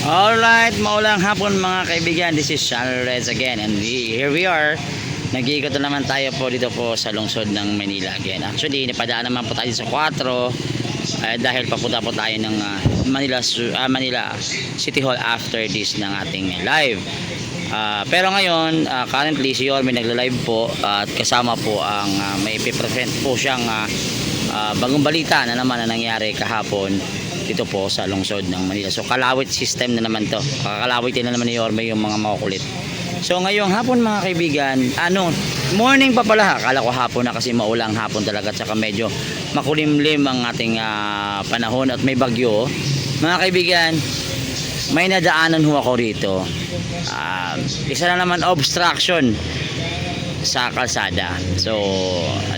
Alright, maulang hapon mga kaibigan. This is Channel Reds again and here we are. Nag-iikot na naman tayo po dito po sa lungsod ng Manila again. Actually, napadaan naman po tayo sa 4 dahil papunta po tayo ng Manila City Hall after this ng ating live. Pero ngayon, currently si Yorme nagla-live po at kasama po ang may ipipresent po siyang bagong balita na naman na nangyari kahapon dito po sa lungsod ng Manila. So kalawit system na naman to. Kakalawitin na naman ni Yorme yung mga makukulit. So ngayong hapon mga kaibigan, morning pa pala. Akala ko hapon na kasi maulang hapon talaga at saka medyo makulimlim ang ating panahon at may bagyo. Mga kaibigan, may nadaanan ho ako rito. Isa na naman obstruction sa kalsada. So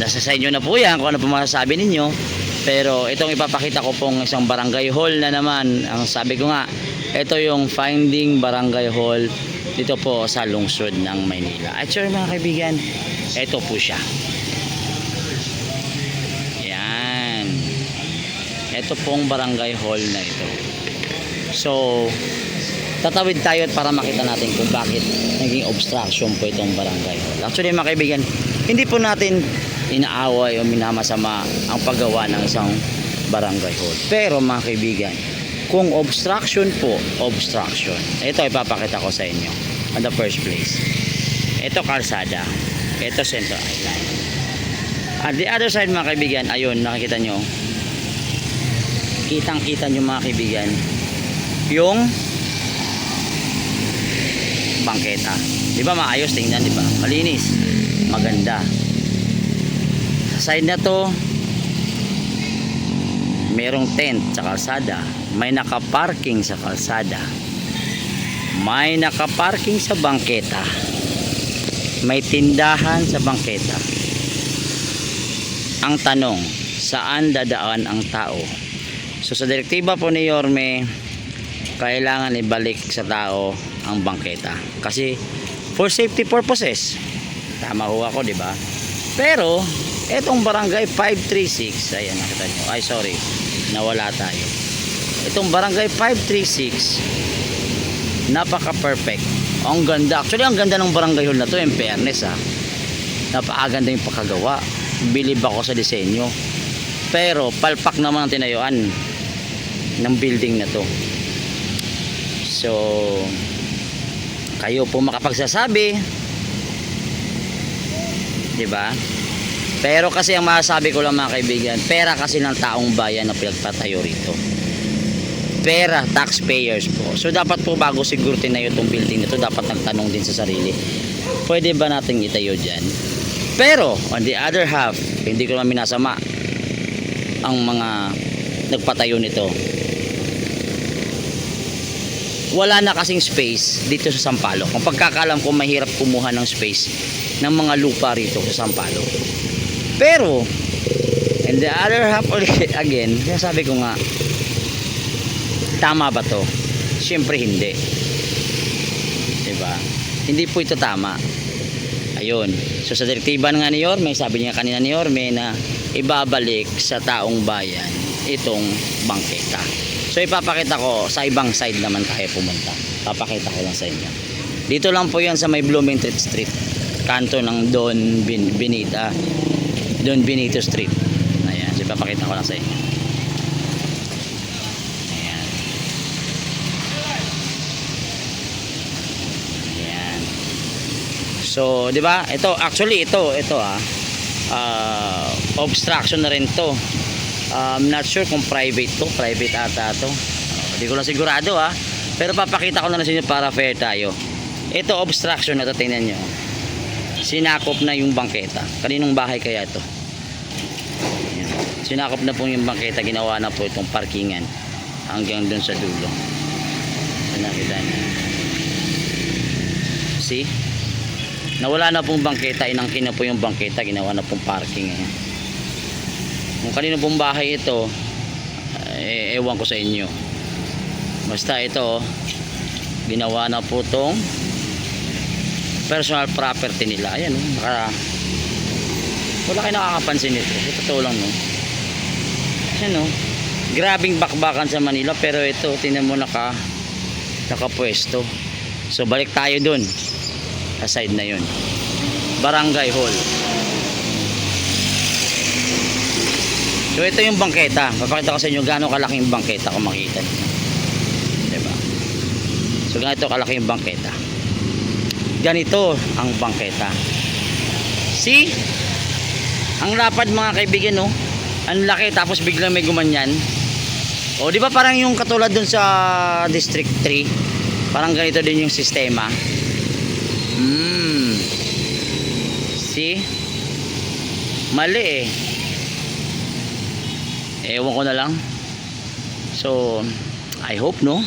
nasa sa inyo na po yan kung ano po masasabi ninyo. Pero itong ipapakita ko pong isang barangay hall na naman. Ang sabi ko nga, ito yung finding barangay hall dito po sa lungsod ng Maynila. At sure mga kaibigan, ito po siya. Yan. Ito pong barangay hall na ito. So tatawid tayo para makita natin kung bakit naging obstruction po itong barangay hall. Actually mga kaibigan, hindi po natin inaaway o minamasama ang paggawa ng isang barangay hall. Pero mga kaibigan, kung obstruction po, obstruction. Ito ipapakita ko sa inyo. On the first place, ito kalsada, ito Central Island. At the other side mga kaibigan, ayun nakikita nyo, kitang-kita nyo mga kaibigan, yung bangketa. Di ba maayos tingnan, di ba? Malinis, maganda. Sa side na to, merong tent sa kalsada, may nakaparking sa kalsada, may nakaparking sa bangketa, may tindahan sa bangketa. Ang tanong, saan dadaan ang tao? So sa direktiba po ni Yorme, kailangan ibalik sa tao ang bangketa kasi for safety purposes. Tama ho ako, di ba? Pero etong barangay 536, ayan nakita nyo, ay sorry, nawala tayo. Itong barangay 536, napaka perfect, ang ganda. Actually ang ganda ng barangay hall na to, in fairness napakaganda yung pagkagawa, bilib ako sa disenyo. Pero palpak naman ang tinayuan ng building na to. So kayo po makapagsasabi, di ba? Pero kasi ang masasabi ko lang mga kaibigan, pera kasi ng taong bayan na pinagpatayo rito. Pera, taxpayers po. So dapat po bago siguro tinayo itong building nito, dapat nagtanong din sa sarili, pwede ba natin itayo dyan? Pero on the other half, hindi ko naman minasama ang mga nagpatayo nito. Wala na kasing space dito sa Sampaloc. Kung pagkakalam ko, mahirap kumuha ng space ng mga lupa rito sa Sampaloc. Pero and the other half again, sabi ko nga, tama ba to? Siyempre hindi, diba? Hindi po ito tama. Ayun, so sa direktiba nga ni Yorme, sabi niya kanina ni Yorme na ibabalik sa taong bayan itong bangketa. So ipapakita ko sa ibang side naman tayo pumunta. Papakita ko lang sa inyo. Dito lang po yan sa may Bloomington Street, kanto ng Don Benito Street. Ayan, so ipapakita ko lang sa inyo. Ayan. Ayan. So, di ba? Ito, actually ito obstruction na rin to. I'm not sure kung private to, private ata to. Hindi ko lang sigurado pero papakita ko na lang sa inyo para fair tayo. Ito obstruction na to, tingnan nyo. Sinakop na yung bangketa. Kaninong bahay kaya to? Ayan. Sinakop na po yung bangketa, ginawa na po itong parkingan hanggang dun sa dulo. Nakita niyo. See? Nawala na pong bangketa, inangkin na po yung bangketa, ginawa na pong parking. Kung kanino pong bahay ito, ewan ko sa inyo. Basta ito, ginawa na po itong personal property nila. Ayan, wala kayo nakakapansin nito. Totoo lang, no? Ayan, no? Grabing bakbakan sa Manila, pero ito tingnan mo nakapwesto. So balik tayo dun sa side na yun, Barangay Hall. So ito yung bangketa. Papakita ko sa inyo gaano kalaking bangketa kung makita niyo. Diba? So ganito kalaki yung bangketa. Ganito ang bangketa. See? Ang lapad mga kaibigan, no? Ang laki, tapos biglang may gumanyan. O di ba parang yung katulad dun sa District 3? Parang ganito din yung sistema. See? Mali eh. Ewan ko na lang. So I hope, no?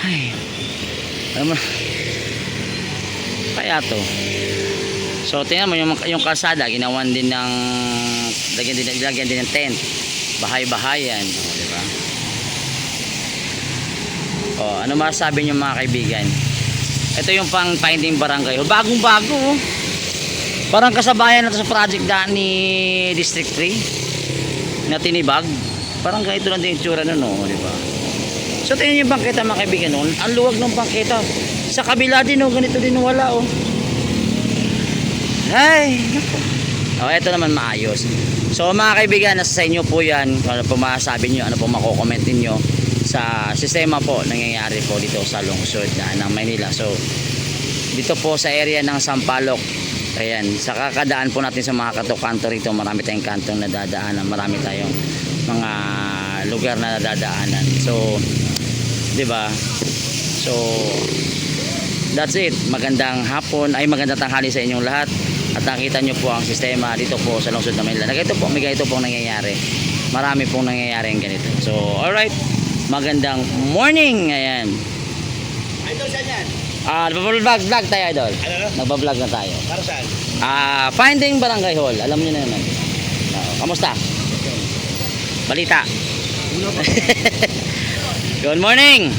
Ay, ano kaya to? So tingnan mo yung kalsada, ginawan din ng lagyan din ng tent, bahay-bahayan, di ba? Oh, ano masasabi niyo mga kaibigan? Ito yung pang finding barangay. Bagong-bago, oh. Parang kasabayan na to sa project ni District 3 na tinibag. Parang ganito lang din yung tsura nun, oh, di ba? So tingnan yung bangketa mga kaibigan, oh. Ang luwag ng bangketa. Sa kabila din, oh, ganito din wala, oh. Ay, naku. Oh, ito naman maayos. So mga kaibigan, nasa sa inyo po yan. Ano po masasabi nyo, ano po mako-comment niyo sa sistema po nangyayari po dito sa lungsod ng Maynila. So dito po sa area ng Sampaloc, ayan, sa kakadaan po natin sa mga kanto rito, marami tayong kantong nadadaanan, marami tayong mga lugar na nadadaanan. So di ba? So that's it. Magandang hapon, ay magandang tanghali sa inyong lahat. At nakita nyo po ang sistema dito po sa lungsod ng Manila. Ganito pong nangyayari. Marami pong nangyayari ganito. So alright, magandang morning. Ayan. Idol, saan yan? Nagbablog tayo, idol. Ano? Nagbablog na tayo. Para saan? Finding Barangay Hall. Alam nyo na naman. Kamusta? Balita. Good morning.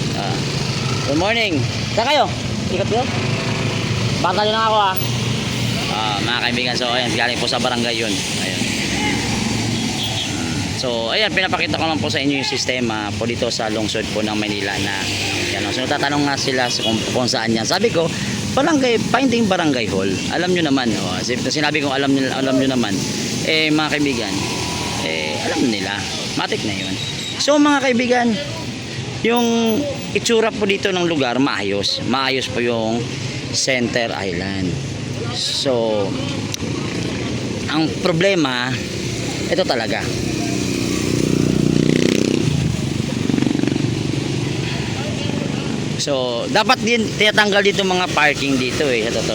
Good morning. Saan kayo? Ikot kayo? Bata nyo lang ako, ha. Mga kaibigan, so ayan, galing po sa barangay yun. Ayan. So ayan, pinapakita ko lang po sa inyo yung sistema po dito sa lungsod po ng Manila na yan. So natatanong nga sila kung saan yan. Sabi ko, barangay, finding Barangay Hall. Alam nyo naman, sinabi ko alam nyo naman, mga kaibigan, alam nila, matik na yun. So mga kaibigan, yung itsura po dito ng lugar maayos po yung Center Island. So ang problema ito talaga, so dapat din tinatanggal dito mga parking dito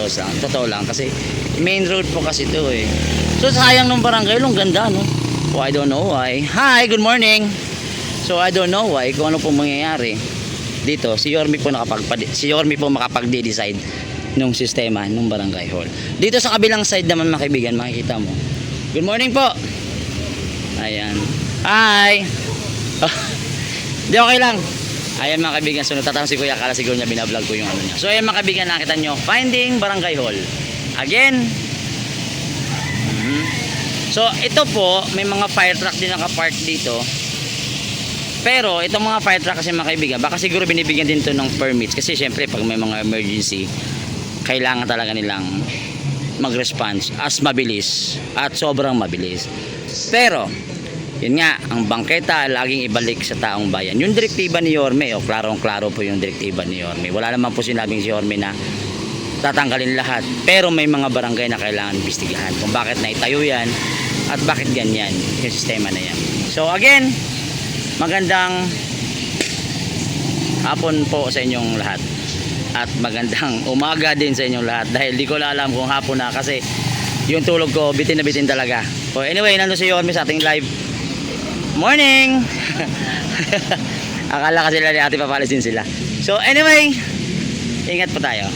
sa totoo lang kasi main road po kasi ito so sayang ng barangay ang ganda, no? I don't know why. Hi, good morning. So I don't know why kung ano po mangyayari dito. Si Yorme po makapag-decide nung sistema nung Barangay Hall. Dito sa kabilang side naman mga kaibigan, makikita mo. Good morning po. Ayan. Hi. Di okay lang. Ayan mga kaibigan, so natatanong si Kuya, akala siguro niya binablog ko yung ano niya. So ayan mga kaibigan, nakita nyo, finding Barangay Hall. Again. So ito po, may mga fire truck din nakapark dito. Pero itong mga fire truck kasi mga kaibigan, baka siguro binibigyan din to ng permits kasi syempre pag may mga emergency, kailangan talaga nilang mag-response as mabilis at sobrang mabilis. Pero yun nga, ang bangketa laging ibalik sa taong bayan. Yung direktiba ni Yorme, klarong-klaro po yung direktiba ni Yorme. Wala naman po sinabing si Yorme na tatanggalin lahat, pero may mga barangay na kailangan imbestigahan kung bakit naitayo yan at bakit ganyan yung sistema na yan. So again, magandang hapon po sa inyong lahat at magandang umaga din sa inyong lahat dahil di ko alam kung hapon na kasi yung tulog ko bitin na bitin talaga. So anyway, nandun si Yorme sa ating live. Morning. Akala kasi nila ni ate papalisin sila. So anyway, ingat po tayo.